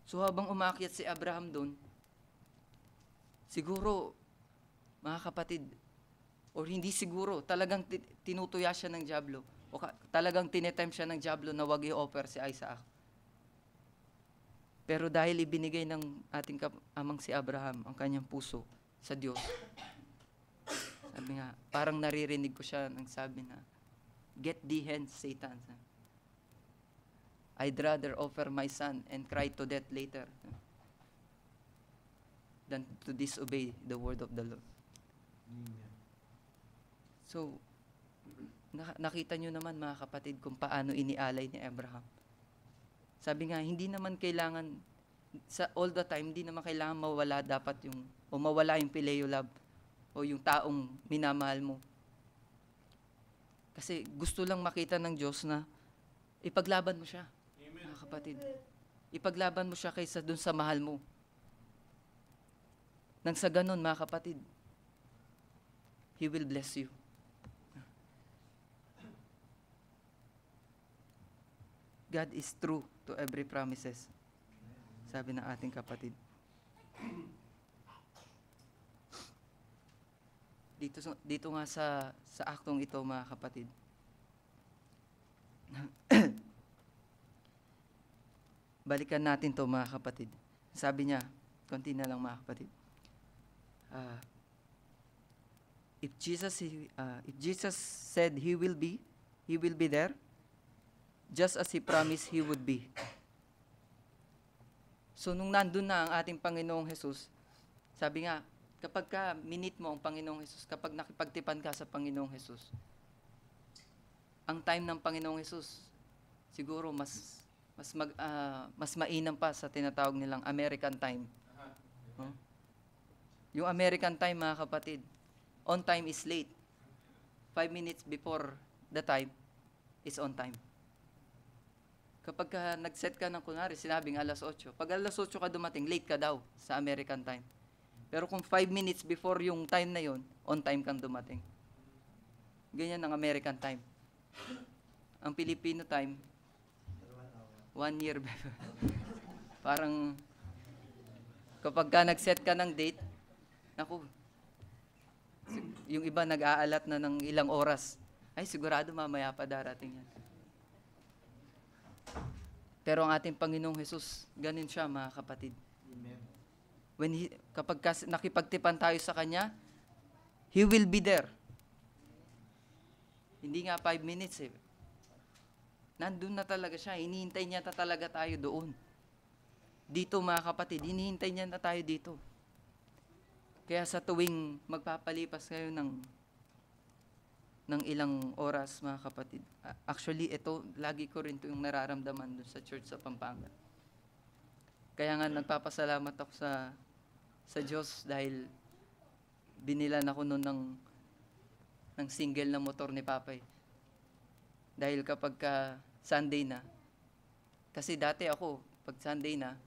Speaker 1: So habang umakyat si Abraham doon, siguro, mga kapatid, or hindi siguro, talagang tinutuya siya ng dyablo. O talagang tinetempt siya ng dyablo na wag i-offer si Isaac. Pero dahil ibinigay ng ating amang si Abraham ang kanyang puso sa Diyos, sabi nga, parang naririnig ko siya nang sabi na, get thee hence, Satan. I'd rather offer my son and cry to death later than to disobey the word of the Lord. So, nakita nyo naman mga kapatid kung paano inialay ni Abraham. Sabi nga, hindi naman kailangan, sa all the time, hindi naman kailangan mawala mawala yung phileo love o yung taong minamahal mo. Kasi gusto lang makita ng Diyos na ipaglaban mo siya, mga kapatid. Ipaglaban mo siya kaysa dun sa mahal mo. Nang sa ganun, mga kapatid, He will bless you. God is true to every promises. Sabi ng ating kapatid. Dito nga sa aktong ito, mga kapatid. Balikan natin to, mga kapatid. Sabi niya, konti na lang, mga kapatid. If Jesus said He will be there, just as He promised He would be. So, nung nandun na ang ating Panginoong Jesus, sabi nga, kapag minit mo ang Panginoong Jesus, kapag nakipagtipan ka sa Panginoong Jesus, ang time ng Panginoong Jesus, siguro mas mainam pa sa tinatawag nilang American time. Yung American time, mga kapatid, on time is late. 5 minutes before the time is on time. Kapag nag-set ka ng kunwari, sinabing alas 8. Pag alas 8 ka dumating, late ka daw sa American time. Pero kung 5 minutes before yung time na yon, on time kang dumating. Ganyan ang American time. Ang Filipino time, 1 year before. Parang, kapag nag-set ka ng date, naku, yung iba nag-aalat na ng ilang oras. Ay, sigurado mamaya pa darating yan. Pero ang ating Panginoong Jesus, ganun siya, mga kapatid.
Speaker 2: Amen.
Speaker 1: Kapag nakipagtipan tayo sa Kanya, He will be there. Hindi nga 5 minutes eh. Nandun na talaga siya. Hinihintay niya na talaga tayo doon. Dito, mga kapatid, hinihintay niya na tayo dito. Kaya sa tuwing magpapalipas kayo ng ng ilang oras, mga kapatid. Actually, ito, lagi ko rin ito yung nararamdaman dun sa church sa Pampanga. Kaya nga nagpapasalamat ako sa Diyos dahil binilan ako noon ng single na motor ni Papa. Dahil kapag Sunday na, kasi dati ako, pag Sunday na,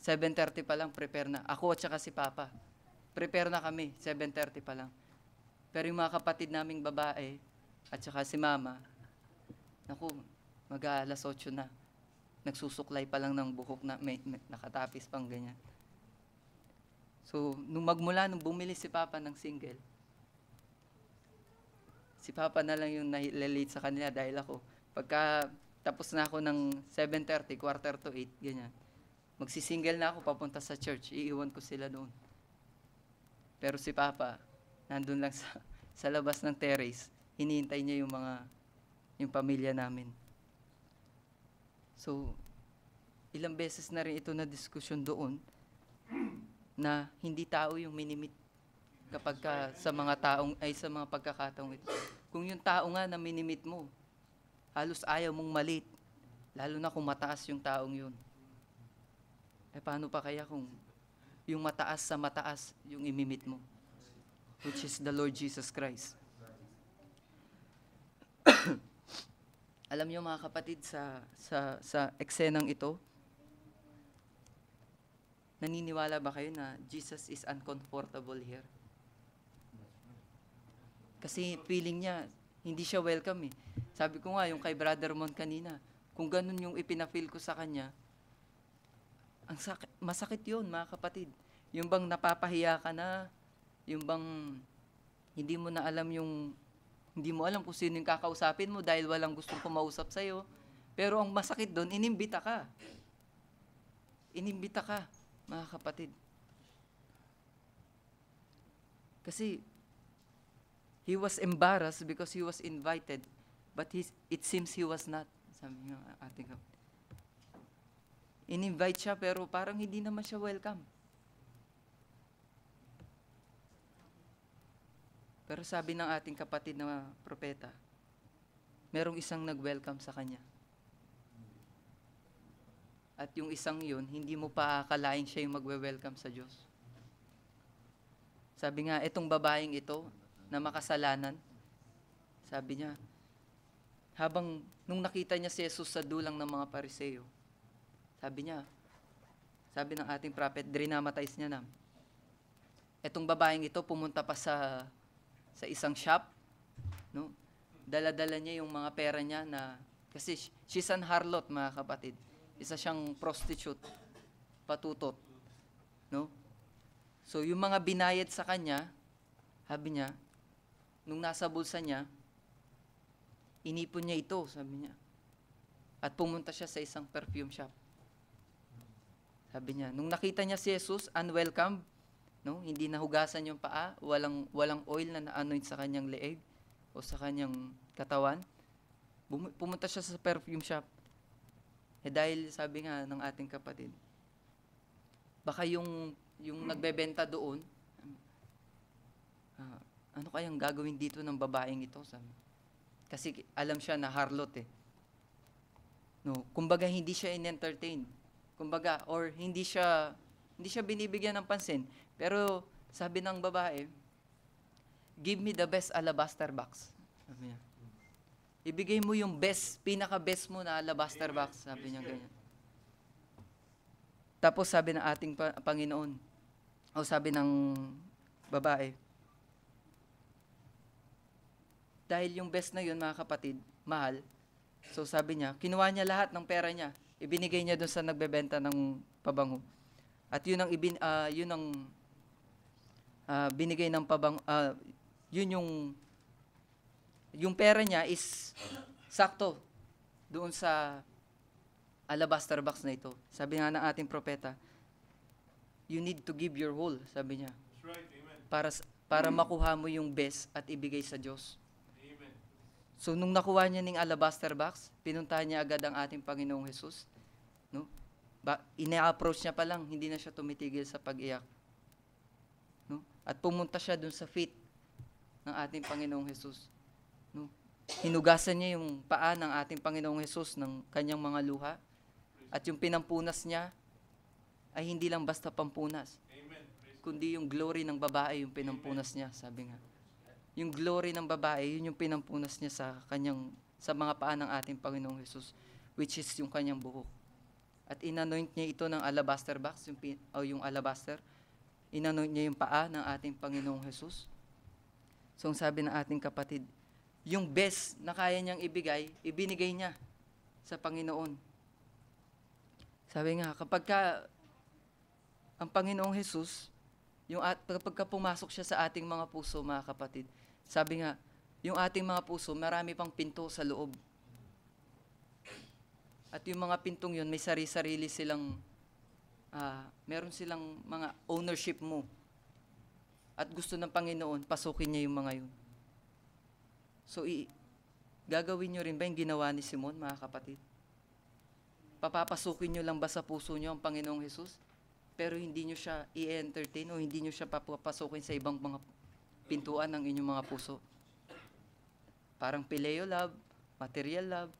Speaker 1: 7:30 pa lang prepare na. Ako at saka si Papa. Prepare na kami, 7:30 pa lang. Pero yung mga kapatid naming babae at saka si Mama, naku, mag-alas 8 na. Nagsusuklay pa lang ng buhok na may nakatapis pang ganyan. So, nung bumili si Papa ng single, si Papa na lang yung nalilate sa kanila dahil ako. Pagka tapos na ako ng 7:30, 7:45, ganyan. Magsisingle na ako papunta sa church. Iiwan ko sila doon. Pero si Papa, nandun lang sa labas ng terrace. Hinihintay niya yung pamilya namin. So, ilang beses na rin ito na diskusyon doon na hindi tao yung minimit kapag sa mga pagkakataong ito. Kung yung tao nga na minimit mo, halos ayaw mong malit, lalo na kung mataas yung taong yun. Paano pa kaya kung yung mataas sa mataas yung imimit mo, which is the Lord Jesus Christ. Alam niyo mga kapatid, sa eksenang ito, naniniwala ba kayo na Jesus is uncomfortable here? Kasi feeling niya, hindi siya welcome eh. Sabi ko nga, yung kay Brother Mon kanina, kung ganun yung ipinafeel ko sa kanya, masakit yun, mga kapatid. Yung bang napapahiya ka na, yung bang hindi mo alam kung sino yung kakausapin mo dahil walang gustong kumausap sa'yo. Pero ang masakit doon, inimbita ka. Inimbita ka, mga kapatid. Kasi, he was embarrassed because he was invited, but it seems he was not. Sabi nga ating kapatid. In-invite siya pero parang hindi naman siya welcome. Pero sabi ng ating kapatid na propeta, merong isang nag-welcome sa kanya. At yung isang yun, hindi mo pa akalain siya yung magwe-welcome sa Diyos. Sabi nga, itong babaeng ito, na makasalanan, sabi niya, nung nakita niya si Jesus sa dulang ng mga Pariseo, sabi ng ating prophet, drinamatize niya na. Etong babaeng ito, pumunta pa sa isang shop, no? Dala-dala niya yung mga pera niya kasi she's an harlot, mga kapatid. Isa siyang prostitute, patutot, no? So, yung mga binayad sa kanya, sabi niya, nung nasa bulsa niya, inipon niya ito, sabi niya. At pumunta siya sa isang perfume shop. Sabi niya, nung nakita niya si Jesus, unwelcome, no? Hindi nahugasan yung paa, walang oil na na-anoint sa kanyang leeg o sa kanyang katawan. Pumunta siya sa perfume shop. Dahil sabi nga ng ating kapatid, baka yung nagbebenta doon, ano kayang gagawin dito ng babaeng ito? Sabi. Kasi alam siya na harlot eh. No, kumbaga hindi siya in-entertain. Kumbaga, or hindi siya binibigyan ng pansin. Pero sabi ng babae, give me the best alabaster box. Sabi niya. Ibigay mo yung pinaka-best mo na alabaster box. Sabi niya ganyan. Tapos sabi ng ating Panginoon, o sabi ng babae, dahil yung best na yun, mga kapatid, mahal, so sabi niya, kinuha niya lahat ng pera niya, ibinigay niya doon sa nagbebenta ng pabango. At yun ang binigay ng pabango, yun yung pera niya is sakto doon sa alabaster box na ito. Sabi nga ng ating propeta, you need to give your whole, sabi niya. That's right, amen. Para makuha mo yung best at ibigay sa Diyos. Amen. So nung nakuha niya ng alabaster box, pinuntahan niya agad ang ating Panginoong Jesus. No? Ina-approach niya pa lang, hindi na siya tumitigil sa pag-iyak. No? At pumunta siya dun sa feet ng ating Panginoong Jesus. No? Hinugasan niya yung paa ng ating Panginoong Jesus ng kanyang mga luha. At yung pinampunas niya ay hindi lang basta pampunas, kundi yung glory ng babae yung pinampunas niya, sabi nga. Yung glory ng babae, yun yung pinampunas niya sa mga paa ng ating Panginoong Jesus, which is yung kanyang buhok. At inanoint niya ito ng alabaster box, yung alabaster. Inanoint niya yung paa ng ating Panginoong Jesus. So, ang sabi ng ating kapatid, yung best na kaya niyang ibigay, ibinigay niya sa Panginoon. Sabi nga, kapag ang Panginoong Jesus, kapag pumasok siya sa ating mga puso, mga kapatid, sabi nga, yung ating mga puso, marami pang pinto sa loob. At yung mga pintong yun, may sarili-sarili silang, meron silang mga ownership mo. At gusto ng Panginoon, pasukin niya yung mga yun. So, gagawin nyo rin ba yung ginawa ni Simon, mga kapatid? Papapasukin nyo lang ba sa puso nyo ang Panginoong Jesus? Pero hindi nyo siya i-entertain o hindi nyo siya papapasukin sa ibang mga pintuan ng inyong mga puso. Parang phileo love, material love,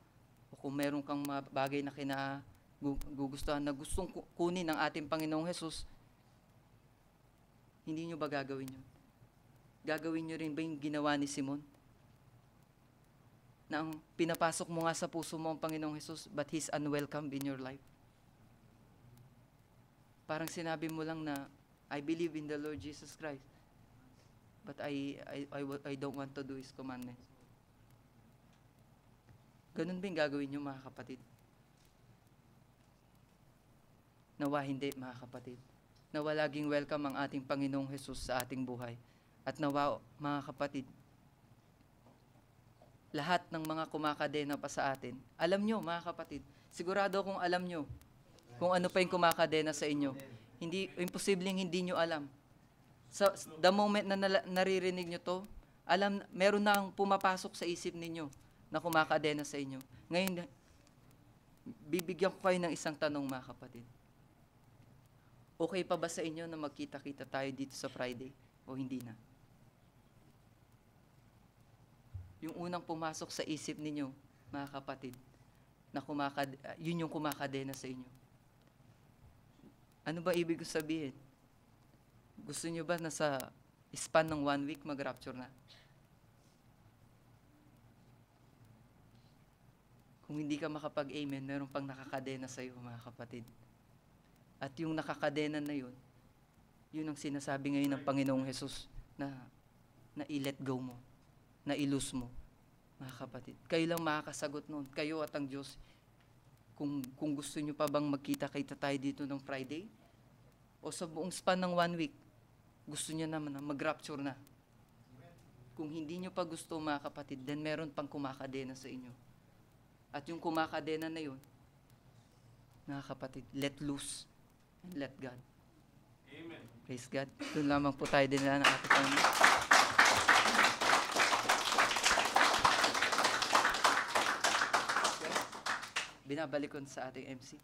Speaker 1: o kung meron kang bagay na gugustuhan na gustong kunin ng ating Panginoong Jesus, hindi nyo ba gagawin yun? Gagawin nyo rin ba yung ginawa ni Simon? Na ang pinapasok mo nga sa puso mo ang Panginoong Jesus, but He's unwelcome in your life. Parang sinabi mo lang na, I believe in the Lord Jesus Christ, but I don't want to do His commandments. Ganun ba yung gagawin nyo, mga kapatid? Nawa hindi, mga kapatid. Nawa laging welcome ang ating Panginoong Jesus sa ating buhay. At nawa, mga kapatid, lahat ng mga kumakadena pa sa atin, alam nyo, mga kapatid, sigurado akong alam nyo kung ano pa yung kumakadena sa inyo. Imposibleng hindi nyo alam. The moment na naririnig nyo to, meron na ang pumapasok sa isip ninyo na kumakadena sa inyo. Ngayon, bibigyan ko kayo ng isang tanong, mga kapatid. Okay pa ba sa inyo na magkita-kita tayo dito sa Friday o hindi na? Yung unang pumasok sa isip ninyo, mga kapatid, na yun yung kumakadena sa inyo. Ano ba ibig sabihin? Gusto nyo ba na sa span ng 1 week mag-rapture na? Kung hindi ka makapag-amen, meron pang nakakadena sa iyo, mga kapatid. At yung nakakadena na yun ang sinasabi ngayon ng Panginoong Jesus na i-let go mo, na i-lose mo, mga kapatid. Kayo lang makakasagot noon, kayo at ang Diyos. Kung gusto nyo pa bang magkita-kita tayo dito ng Friday, o sa buong span ng 1 week, gusto nyo naman na mag-rapture na. Kung hindi nyo pa gusto, mga kapatid, then meron pang kumakadena sa inyo. At yung kumakadena na yun, mga kapatid, let loose and let God.
Speaker 2: Amen.
Speaker 1: Praise God. Doon lamang po tayo din na ng ating Panginoon. Binabalik ko sa ating MC.